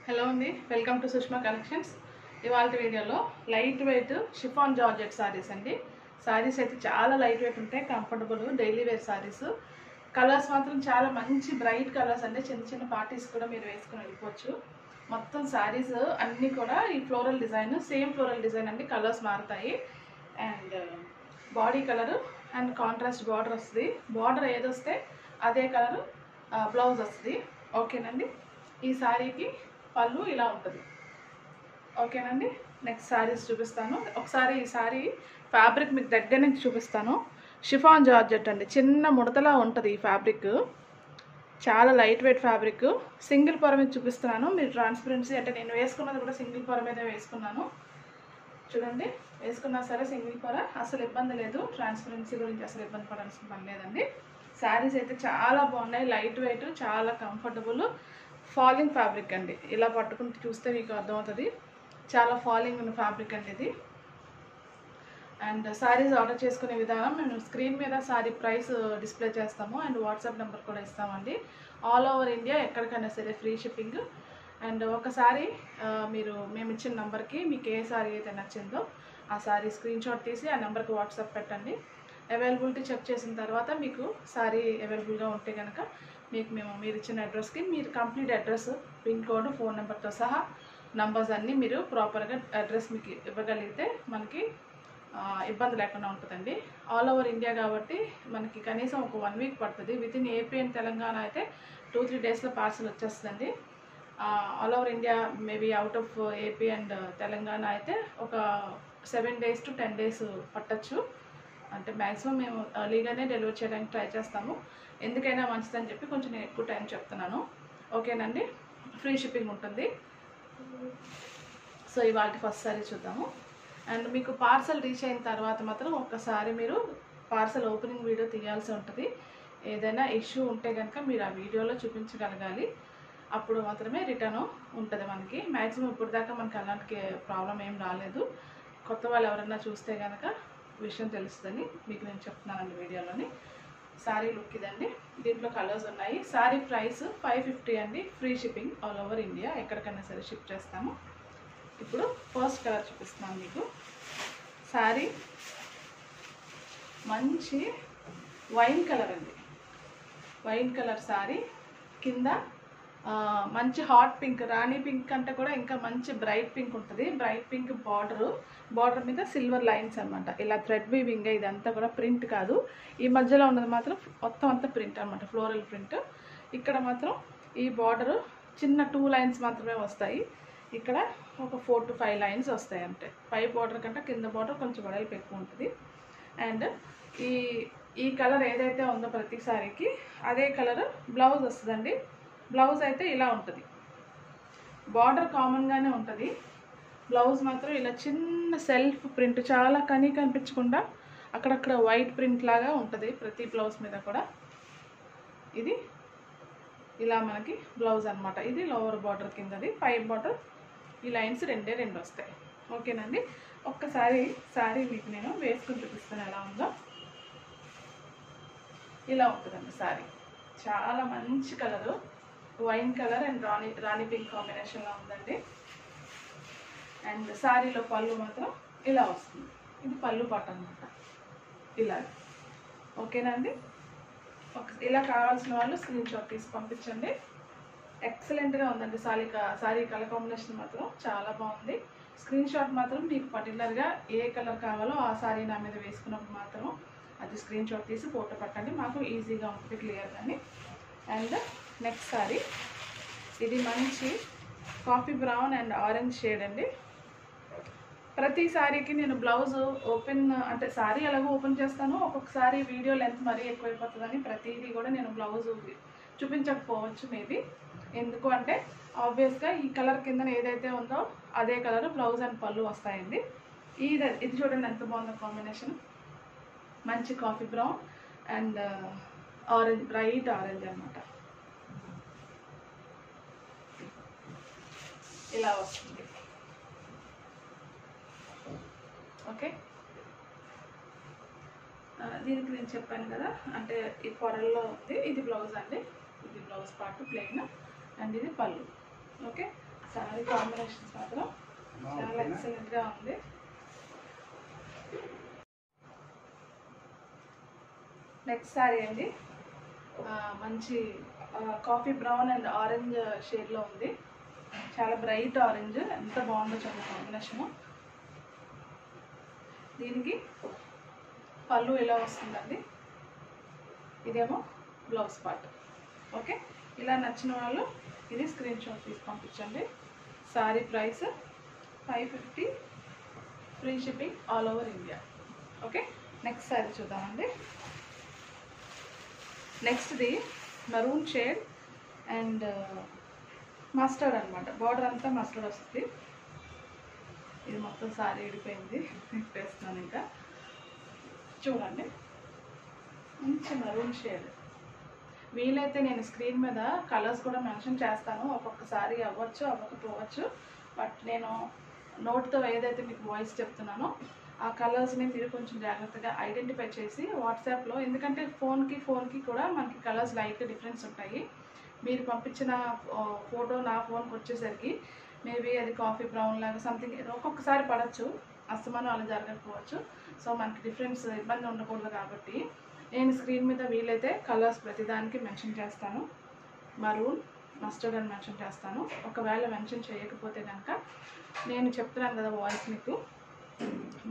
Hello అండి, welcome to Sushma collections. ఇవాళ వీడియోలో light weight chiffon georgette saris అండి. సారీస్ అయితే చాలా లైట్ వెయిట్ ఉంటాయి, comfortable daily wear saris. Colours మాత్రం చాలా మంచి బ్రైట్ కలర్స్ అండి. చిన్న చిన్న పార్టీస్ కూడా మీరు వేసుకొని వెళ్ళిపోవచ్చు. మొత్తం సారీస్ అన్నీ కూడా ఈ floral design, same floral design అండి. కలర్స్ మారుతాయి and body colour and contrast border వస్తుంది. బార్డర్ ఏదొస్తే అదే కలర్ బ్లౌజ్ వస్తుంది. ఓకేనండి. ఈ సారీకి పళ్ళు ఇలా ఉంటుంది. ఓకేనండి. నెక్స్ట్ శారీస్ చూపిస్తాను. ఒకసారి ఈ సారీ ఫ్యాబ్రిక్ మీకు దగ్గర నుంచి చూపిస్తాను. షిఫాన్ జార్జెట్ అండి, చిన్న ముడతలా ఉంటుంది ఈ ఫ్యాబ్రిక్. చాలా లైట్ వెయిట్ ఫ్యాబ్రిక్. సింగిల్ పొర మీద చూపిస్తున్నాను. మీరు ట్రాన్స్పరెన్సీ అంటే నేను వేసుకున్నది కూడా సింగిల్ పొర మీద వేసుకున్నాను. చూడండి, వేసుకున్నా సరే సింగిల్ పొర, అసలు ఇబ్బంది లేదు. ట్రాన్స్పరెన్సీ గురించి అసలు ఇబ్బంది పడాల్సిన పని లేదండి. శారీస్ అయితే చాలా బాగున్నాయి, లైట్ వెయిట్, చాలా కంఫర్టబుల్. ఫాలింగ్ ఫ్యాబ్రిక్ అండి. ఇలా పట్టుకుంటూ చూస్తే మీకు అర్థమవుతుంది, చాలా ఫాలింగ్ ఉన్న ఫ్యాబ్రిక్ అండి ఇది. అండ్ శారీస్ ఆర్డర్ చేసుకునే విధానం మేము స్క్రీన్ మీద శారీ ప్రైస్ డిస్ప్లే చేస్తాము అండ్ వాట్సాప్ నెంబర్ కూడా ఇస్తామండి. ఆల్ ఓవర్ ఇండియా ఎక్కడికైనా సరే ఫ్రీ షిప్పింగ్. అండ్ ఒకసారి మీరు మేము ఇచ్చిన నెంబర్కి మీకు ఏ శారీ అయితే నచ్చిందో ఆ శారీ స్క్రీన్ షాట్ తీసి ఆ నెంబర్కి వాట్సాప్ పెట్టండి. అవైలబిలిటీ చెక్ చేసిన తర్వాత మీకు శారీ అవైలబుల్గా ఉంటే కనుక మేము మీరు ఇచ్చిన అడ్రస్కి మీరు complete address, pin code, phone నెంబర్తో సహా నంబర్స్ అన్నీ మీరు ప్రాపర్గా అడ్రస్ మీకు ఇవ్వగలిగితే మనకి ఇబ్బంది లేకుండా ఉంటుందండి. ఆల్ ఓవర్ ఇండియా కాబట్టి మనకి కనీసం ఒక 1 వీక్ పడుతుంది. వితిన్ ఏపీ అండ్ తెలంగాణ అయితే 2-3 డేస్లో పార్సల్ వచ్చేస్తుందండి. All over India maybe out of AP and Telangana అయితే ఒక 7 days to 10 days పట్టచ్చు. అంటే మ్యాక్సిమం మేము ఎర్లీగానే డెలివరీ చేయడానికి ట్రై చేస్తాము. ఎందుకైనా మంచిదని చెప్పి కొంచెం నేను ఎక్కువ టైం చెప్తున్నాను. ఓకేనండి. ఫ్రీ షిప్పింగ్ ఉంటుంది. సో ఇవాళ ఫస్ట్ సారీ చూద్దాము. అండ్ మీకు పార్సల్ రీచ్ అయిన తర్వాత మాత్రం ఒక్కసారి మీరు పార్సల్ ఓపెనింగ్ వీడియో తీయాల్సి ఉంటుంది. ఏదైనా ఇష్యూ ఉంటే కనుక మీరు ఆ వీడియోలో చూపించగలగాలి. అప్పుడు మాత్రమే రిటర్న్ ఉంటుంది మనకి. మ్యాక్సిమం ఇప్పుడు దాకా మనకి అలాంటి ప్రాబ్లం ఏం రాలేదు. కొత్త వాళ్ళు ఎవరైనా చూస్తే కనుక విషయం తెలుస్తుందని మీకు నేను చెప్తున్నానండి వీడియోలోని. శారీ లుక్ ఇదండి. దీంట్లో కలర్స్ ఉన్నాయి. శారీ ప్రైస్ 550 అండి. Free shipping all over India, ఎక్కడికైనా సరే షిప్ చేస్తాము. ఇప్పుడు ఫస్ట్ కలర్ చూపిస్తున్నాను మీకు. శారీ మంచి వైన్ కలర్ అండి. వైన్ కలర్ శారీ కింద మంచి హాట్ పింక్, రాణి పింక్ అంటే కూడా ఇంకా మంచి బ్రైట్ పింక్ ఉంటుంది. బ్రైట్ పింక్ బార్డర్ మీద సిల్వర్ లైన్స్ అనమాట. ఇలా థ్రెడ్ వీవింగ్, ఇదంతా కూడా ప్రింట్ కాదు. ఈ మధ్యలో ఉన్నది మాత్రం మొత్తం అంతా ప్రింట్ అనమాట, ఫ్లోరల్ ప్రింట్. ఇక్కడ మాత్రం ఈ బార్డర్ చిన్న 2 lines మాత్రమే వస్తాయి. ఇక్కడ ఒక 4 to 5 lines వస్తాయి అంటే. పై బార్డర్ కంటే కింద బార్డర్ కొంచెం వెడల్పు ఎక్కువ ఉంటుంది. అండ్ ఈ కలర్ ఏదైతే ఉందో ప్రతి సారీకి అదే కలర్ బ్లౌజ్ వస్తుందండి. బ్లౌజ్ అయితే ఇలా ఉంటుంది. బార్డర్ కామన్గానే ఉంటుంది. బ్లౌజ్ మాత్రం ఇలా చిన్న సెల్ఫ్ ప్రింట్, చాలా కనిపించకుండా అక్కడక్కడ వైట్ ప్రింట్ లాగా ఉంటుంది ప్రతి బ్లౌజ్ మీద కూడా. ఇది ఇలా మనకి బ్లౌజ్ అనమాట. ఇది లోవర్ బార్డర్ కిందది, పై బార్డర్ ఈ లైన్స్ రెండు వస్తాయి. ఓకేనండి. ఒక్కసారి శారీ మీకు నేను వేసుకుని చూపిస్తాను ఎలా ఉందో. ఇలా ఉంటుందండి శారీ. చాలా మంచి colour, wine colour and Rani pink కాంబినేషన్లో ఉందండి. అండ్ శారీలో పళ్ళు మాత్రం ఇలా వస్తుంది. ఇది పళ్ళు పాట అనమాట. ఇలా. ఓకేనండి. ఇలా కావాల్సిన వాళ్ళు స్క్రీన్ షాట్ తీసి పంపించండి. ఎక్సలెంట్గా ఉందండి శారీ కలర్ కాంబినేషన్ మాత్రం చాలా బాగుంది. స్క్రీన్ షాట్ మాత్రం మీకు పర్టికులర్గా ఏ కలర్ కావాలో ఆ శారీ నా మీద వేసుకున్నప్పుడు మాత్రం అది స్క్రీన్ షాట్ తీసి ఫోటో పట్టండి, మాకు ఈజీగా ఉంటుంది క్లియర్గాని. అండ్ నెక్స్ట్ శారీ ఇది మంచి coffee brown and orange shade అండి. ప్రతి శారీకి నేను బ్లౌజ్ ఓపెన్ అంటే శారీ ఎలాగో ఓపెన్ చేస్తాను, ఒక్కొక్కసారి వీడియో లెంత్ మరీ ఎక్కువైపోతుందని ప్రతిదీ కూడా నేను బ్లౌజ్ చూపించకపోవచ్చు మేబీ. ఎందుకు అంటే ఆబ్వియస్గా ఈ కలర్ కింద ఏదైతే ఉందో అదే కలర్ బ్లౌజ్ అండ్ పళ్ళు వస్తాయండి. ఇది చూడండి ఎంత బాగుందో కాంబినేషన్. మంచి coffee brown and orange, bright orange అనమాట. ఇలా వస్తుంది. ఓకే. దీనికి నేను చెప్పాను కదా, అంటే ఈ పొరల్లో ఉంది. ఇది బ్లౌజ్ అండి. ఇది బ్లౌజ్ పార్ట్ ప్లెయిన్ అండ్ ఇది పళ్ళు. ఓకే. శారీ కాంబినేషన్స్ మాత్రం చాలా ఎక్సలెంట్గా ఉంది. నెక్స్ట్ శారీ అండి, మంచి కాఫీ బ్రౌన్ అండ్ ఆరెంజ్ షేడ్లో ఉంది. చాలా బ్రైట్ ఆరెంజ్, ఎంత బాగుందో చూడండి కాంబినేషను. దీనికి పళ్ళు ఇలా వస్తుందండి, ఇదేమో బ్లౌజ్ పార్ట్. ఓకే, ఇలా నచ్చిన వాళ్ళు ఇది స్క్రీన్ షాట్ తీసి పంపించండి. Sorry price 550, free shipping all over India. Okay, next sorry చూద్దామండి. నెక్స్ట్ది మరూన్ షేడ్ అండ్ మస్టర్డ్ అనమాట. బార్డర్ అంతా మస్టర్డ్ వస్తుంది. ఇది మొత్తం సారీ విడిపోయింది, వేస్తున్నాను. ఇంకా చూడండి, మంచి మరూన్ షేడ్. వీలైతే నేను స్క్రీన్ మీద కలర్స్ కూడా మెన్షన్ చేస్తాను. ఒక్కొక్కసారి అవ్వచ్చు, అవ్వకపోవచ్చు. బట్ నేను నోట్తో ఏదైతే మీకు వాయిస్ చెప్తున్నానో ఆ కలర్స్ని మీరు కొంచెం జాగ్రత్తగా ఐడెంటిఫై చేసి వాట్సాప్లో, ఎందుకంటే ఫోన్కి కూడా మనకి కలర్స్ లైట్ డిఫరెన్స్ ఉంటాయి. మీరు పంపించిన ఫోటో నా ఫోన్కి వచ్చేసరికి మేబీ అది కాఫీ బ్రౌన్ లాగా సంథింగ్ ఒక్కొక్కసారి పడవచ్చు, అస్తమానం అలా జరగకపోవచ్చు. సో మనకి డిఫరెన్స్ ఇబ్బంది ఉండకూడదు కాబట్టి నేను స్క్రీన్ మీద వీలైతే కలర్స్ ప్రతిదానికి మెన్షన్ చేస్తాను. మరూన్, మస్టర్డ్ అని మెన్షన్ చేస్తాను. ఒకవేళ మెన్షన్ చేయకపోతే కనుక నేను చెప్తున్నాను కదా వాయిస్ మీకు,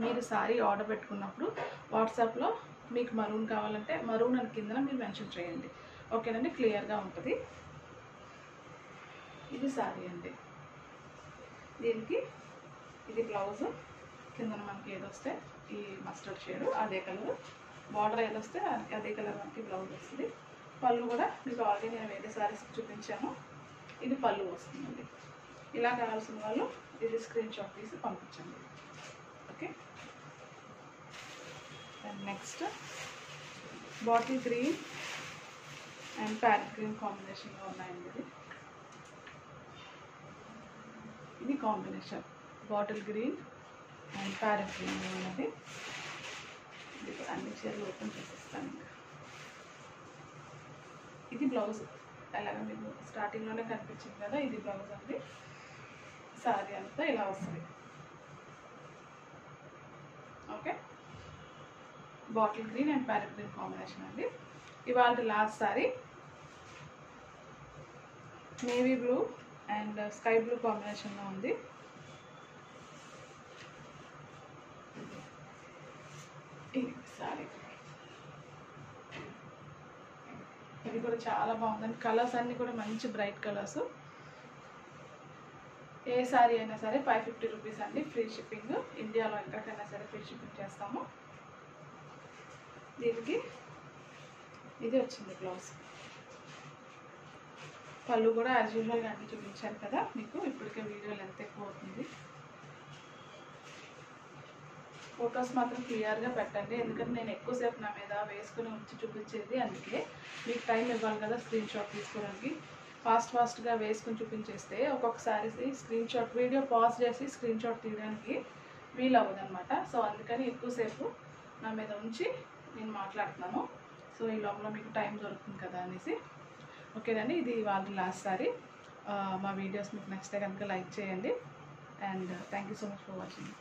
మీరు సారీ ఆర్డర్ పెట్టుకున్నప్పుడు వాట్సాప్లో మీకు మరూన్ కావాలంటే మరూన్ అని కింద మీరు మెన్షన్ చేయండి. ఓకేనండి, క్లియర్గా ఉంటుంది. ఇది సారీ అండి. దీనికి ఇది బ్లౌజ్, కింద మనకి ఏదొస్తే ఈ మస్టర్డ్ షేడ్ అదే కలర్, బార్డర్ ఏదొస్తే అదే కలర్ మనకి బ్లౌజ్ వస్తుంది. పళ్ళు కూడా మీకు ఆల్రెడీ నేను వేరే సారీస్ చూపించాను. ఇది పళ్ళు వస్తుందండి. ఇలా కావాల్సిన వాళ్ళు ఇది స్క్రీన్ షాట్ తీసి పంపించండి. Okay, and next bottle green and parrot green కాంబినేషన్లో ఉన్నాయండి. ఇది combination bottle green and parrot green ఉన్నది. ఇది కూడా అన్ని చీరలు ఓపెన్ చేసేస్తాను. ఇది బ్లౌజ్, అలాగే మీకు స్టార్టింగ్లోనే కనిపించింది కదా, ఇది బ్లౌజ్ అండి. సారీ అంతా ఇలా వస్తుంది. Okay, bottle green and parrot green combination అండి. ఇవాళ last sorry navy blue and sky blue కాంబినేషన్లో ఉంది. ఇది సారీ, ఇది కూడా చాలా బాగుందండి. కలర్స్ అన్నీ కూడా మంచి బ్రైట్ కలర్స్. ఏ సారీ అయినా సరే 550 రూపీస్ అండి, ఫ్రీ షిప్పింగ్. ఇండియాలో ఎక్కడికైనా సరే ఫ్రీ షిప్పింగ్ చేస్తాము. దీనికి ఇది వచ్చింది బ్లౌజ్. పళ్ళు కూడా యాజ్ యూజువల్గా అన్నీ చూపించాను కదా మీకు. ఇప్పటికే వీడియోలు ఎంత ఎక్కువ అవుతుంది. ఫొటోస్ మాత్రం క్లియర్గా పెట్టండి, ఎందుకంటే నేను ఎక్కువసేపు నా మీద వేసుకుని వచ్చి చూపించేది. అందుకే మీకు టైం ఇవ్వాలి కదా స్క్రీన్ షాట్ తీసుకోవడానికి. ఫాస్ట్గా వేసుకుని చూపించేస్తే ఒక్కొక్కసారి స్క్రీన్ షాట్ వీడియో పాజ్ చేసి స్క్రీన్ షాట్ తీయడానికి వీలు అవ్వదు అనమాట. సో అందుకని ఎక్కువసేపు నా మీద ఉంచి నేను మాట్లాడుతున్నాను. సో ఈ లోపల మీకు టైం దొరుకుతుంది కదా అనేసి. ఓకేనండి, ఇది వాళ్ళ లాస్ట్ సారీ. మా వీడియోస్ మీకు నచ్చితే కనుక లైక్ చేయండి. And thank you so much for watching.